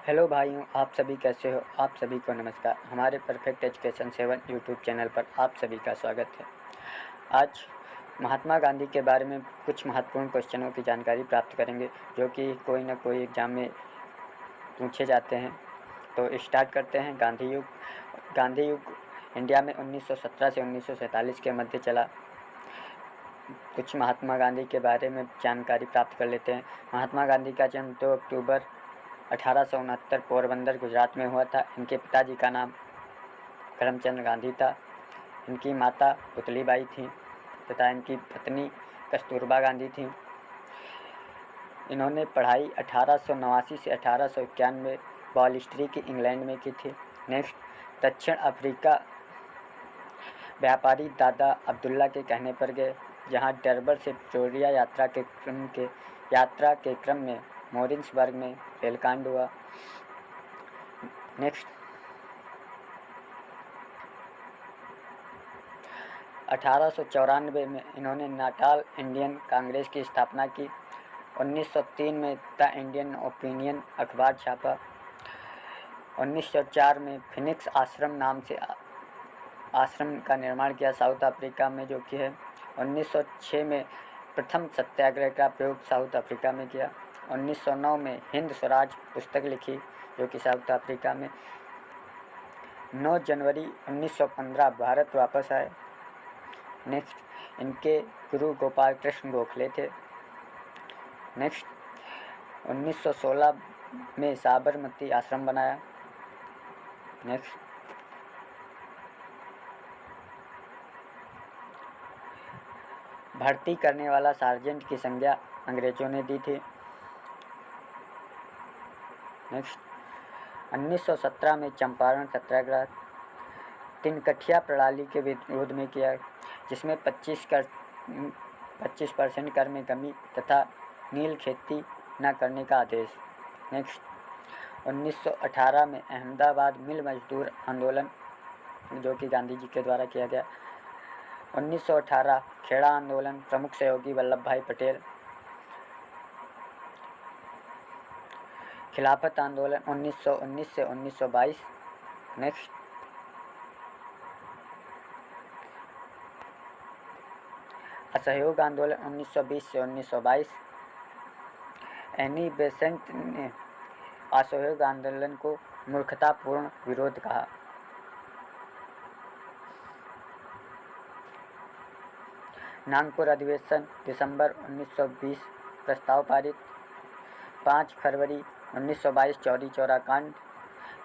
Hello भाइयों, आप सभी कैसे हो। आप सभी को नमस्कार। हमारे परफेक्ट एजुकेशन 7 यूट्यूब चैनल पर आप सभी का स्वागत है। आज महात्मा गांधी के बारे में कुछ महत्वपूर्ण क्वेश्चनों की जानकारी प्राप्त करेंगे, जो कि कोई ना कोई एग्ज़ाम में पूछे जाते हैं। तो स्टार्ट करते हैं। गांधी युग इंडिया में 1917 से 1947 के मध्य चला। कुछ महात्मा गांधी के बारे में जानकारी प्राप्त कर लेते हैं। महात्मा गांधी का जन्म 2 अक्टूबर 1869 पोरबंदर, गुजरात में हुआ था। इनके पिताजी का नाम करमचंद गांधी था। इनकी माता पुतलीबाई थी तथा इनकी पत्नी कस्तूरबा गांधी थी। इन्होंने पढ़ाई 1889 से 1891 बॉल स्ट्रीट की इंग्लैंड में की थी। नेक्स्ट, दक्षिण अफ्रीका व्यापारी दादा अब्दुल्ला के कहने पर गए, जहां डरबन से प्रिटोरिया यात्रा के क्रम में मॉरिसबर्ग में रेलकांड हुआ। नेक्स्ट, 1894 में इन्होंने नाटाल इंडियन कांग्रेस की स्थापना की। 1903 में द इंडियन ओपिनियन अखबार छापा। 1904 में फिनिक्स आश्रम नाम से आश्रम का निर्माण किया साउथ अफ्रीका में, जो कि है। 1906 में प्रथम सत्याग्रह का प्रयोग साउथ अफ्रीका में किया। 1909 में हिंद स्वराज पुस्तक लिखी, जो कि साउथ अफ्रीका में। 9 जनवरी 1915 भारत वापस आए। नेक्स्ट, इनके गुरु गोपाल कृष्ण गोखले थे। नेक्स्ट, 1916 में साबरमती आश्रम बनाया। नेक्स्ट, भर्ती करने वाला सार्जेंट की संज्ञा अंग्रेजों ने दी थी। नेक्स्ट, 1917 में चंपारण सत्याग्रह तिनकठिया प्रणाली के विरोध में किया, जिसमें 25% कर में कमी तथा नील खेती न करने का आदेश। नेक्स्ट, 1918 में अहमदाबाद मिल मजदूर आंदोलन, जो कि गांधी जी के द्वारा किया गया। 1918 खेड़ा आंदोलन, प्रमुख सहयोगी वल्लभ भाई पटेल। खिलाफत आंदोलन 1919 से 1922। नेक्स्ट, असहयोग आंदोलन 1920 से 1922। एनी बेसेंट ने असहयोग आंदोलन को मूर्खतापूर्ण विरोध कहा। नागपुर अधिवेशन दिसंबर 1920 प्रस्ताव पारित। 5 फरवरी 1922 चौरी चौरा कांड।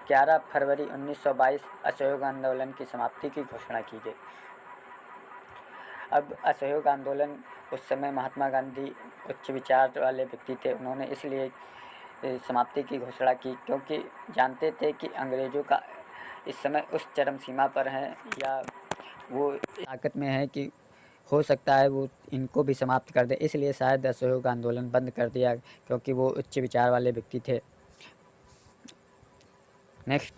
11 फरवरी 1922 असहयोग आंदोलन की समाप्ति की घोषणा की गई। अब असहयोग आंदोलन, उस समय महात्मा गांधी उच्च विचार वाले व्यक्ति थे। उन्होंने इसलिए समाप्ति की घोषणा की क्योंकि जानते थे कि अंग्रेज़ों का इस समय उस चरम सीमा पर है, या वो ताकत में है कि हो सकता है वो इनको भी समाप्त कर दे। इसलिए शायद असहयोग आंदोलन बंद कर दिया, क्योंकि वो उच्च विचार वाले व्यक्ति थे। नेक्स्ट,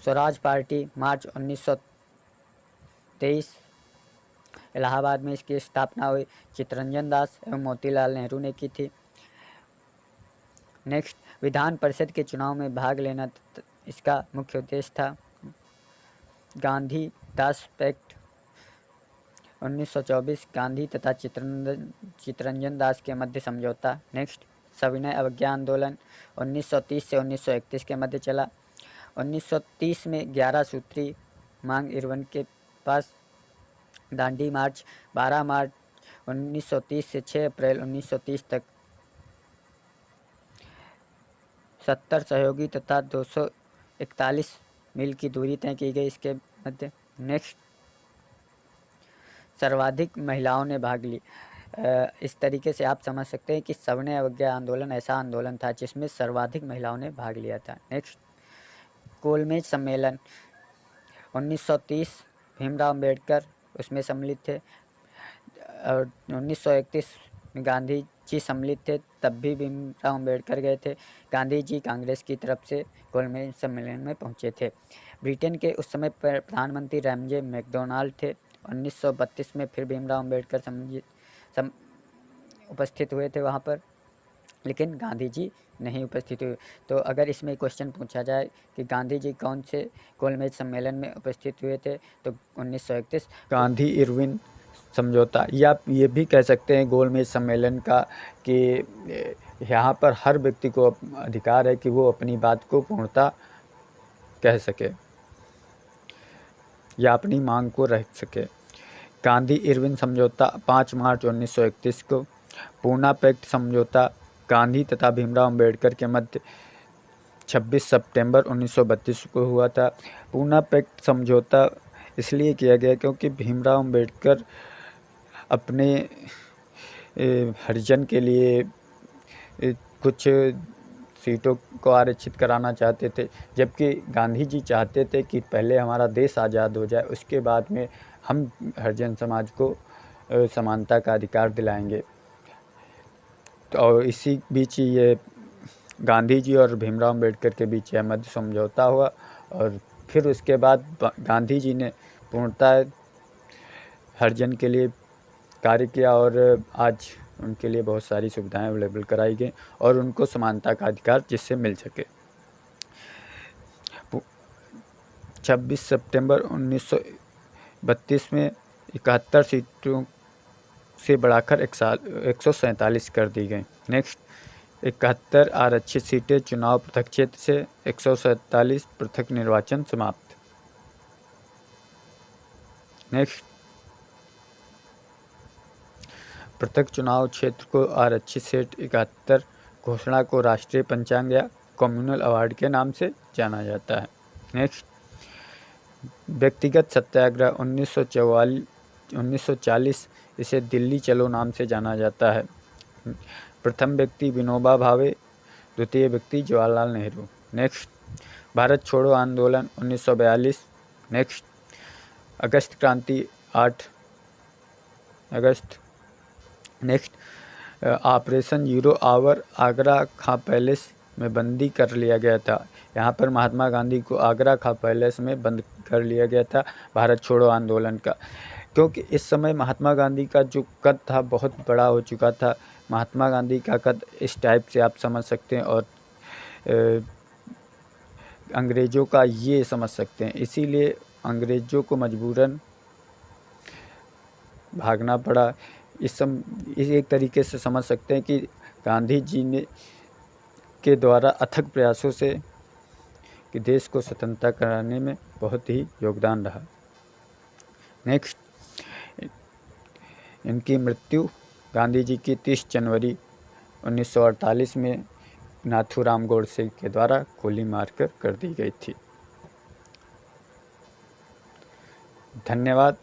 स्वराज पार्टी मार्च 1923 इलाहाबाद में इसकी स्थापना हुई। चित्तरंजन दास एवं मोतीलाल नेहरू ने की थी। नेक्स्ट, विधान परिषद के चुनाव में भाग लेना इसका मुख्य उद्देश्य था। गांधी दास पैक्ट 1924 गांधी तथा चित्तरंजन दास के मध्य समझौता। नेक्स्ट, सविनय अवज्ञा आंदोलन 1930 से 1931 के मध्य चला। 1930 में 11 सूत्री मांग इरविन के पास। दांडी मार्च 12 मार्च 1930 से 6 अप्रैल 1930 तक 70 सहयोगी तथा 241 मील की दूरी तय की गई इसके मध्य। नेक्स्ट, सर्वाधिक महिलाओं ने भाग ली। इस तरीके से आप समझ सकते हैं कि सविनय अवज्ञा आंदोलन ऐसा आंदोलन था जिसमें सर्वाधिक महिलाओं ने भाग लिया था। नेक्स्ट, कोलमेज सम्मेलन 1930 भीमराव अम्बेडकर उसमें सम्मिलित थे। और 1931 में गांधी जी सम्मिलित थे तब भी भीमराव अम्बेडकर गए थे। गांधी जी कांग्रेस की तरफ से गोलमेज सम्मेलन में पहुंचे थे। ब्रिटेन के उस समय प्रधानमंत्री रैमजे मैकडोनाल्ड थे। 1932 में फिर भीमराव अम्बेडकर उपस्थित हुए थे वहाँ पर, लेकिन गांधी जी नहीं उपस्थित हुए। तो अगर इसमें क्वेश्चन पूछा जाए कि गांधी जी कौन से गोलमेज सम्मेलन में उपस्थित हुए थे, तो 1931 गांधी इरविन समझौता, या आप ये भी कह सकते हैं गोलमेज सम्मेलन का कि यहाँ पर हर व्यक्ति को अधिकार है कि वो अपनी बात को पूर्णतः कह सके या अपनी मांग को रख सके। गांधी इरविन समझौता 5 मार्च 1931 को। पूना पैक्ट समझौता गांधी तथा भीमराव अम्बेडकर के मध्य 26 सितंबर 1932 को हुआ था। पूना पैक्ट समझौता इसलिए किया गया क्योंकि भीमराव अम्बेडकर अपने हरिजन के लिए कुछ सीटों को आरक्षित कराना चाहते थे, जबकि गांधी जी चाहते थे कि पहले हमारा देश आज़ाद हो जाए, उसके बाद में हम हरिजन समाज को समानता का अधिकार दिलाएंगे। और इसी बीच ये गांधी जी और भीमराव अम्बेडकर के बीच यह मध्य समझौता हुआ और फिर उसके बाद गांधी जी ने पूर्णतः हरिजन के लिए कार्य किया और आज उनके लिए बहुत सारी सुविधाएं अवेलेबल कराई गई और उनको समानता का अधिकार जिससे मिल सके। 26 सितंबर 1932 में 71 सीटों से बढ़ाकर 147 कर दी गई। नेक्स्ट, 71 आरक्षित सीटें चुनाव पृथक क्षेत्र से, 147 पृथक निर्वाचन समाप्त। नेक्स्ट, पृथक चुनाव क्षेत्र को आरक्षित सीट 71 घोषणा को राष्ट्रीय पंचांग या कम्युनल अवार्ड के नाम से जाना जाता है। नेक्स्ट, व्यक्तिगत सत्याग्रह 1940 इसे दिल्ली चलो नाम से जाना जाता है। प्रथम व्यक्ति विनोबा भावे, द्वितीय व्यक्ति जवाहरलाल नेहरू। नेक्स्ट, भारत छोड़ो आंदोलन 1942। नेक्स्ट, अगस्त क्रांति 8 अगस्त। Next, operation zero hour Aga Khan palace में बंदी कर लिया गया था। यहाँ पर महात्मा गांधी को आगरा खां पैलेस में बंद कर लिया गया था भारत छोड़ो आंदोलन का, क्योंकि इस समय महात्मा गांधी का जो कद था बहुत बड़ा हो चुका था। महात्मा गांधी का कद इस टाइप से आप समझ सकते हैं और अंग्रेज़ों का ये समझ सकते हैं, इसीलिए अंग्रेज़ों को मजबूरन भागना पड़ा। इस एक तरीके से समझ सकते हैं कि गांधी जी ने के द्वारा अथक प्रयासों से कि देश को स्वतंत्रता कराने में बहुत ही योगदान रहा। नेक्स्ट, इनकी मृत्यु गांधी जी की 30 जनवरी 1948 में नाथूराम गोडसे के द्वारा गोली मारकर कर दी गई थी। धन्यवाद।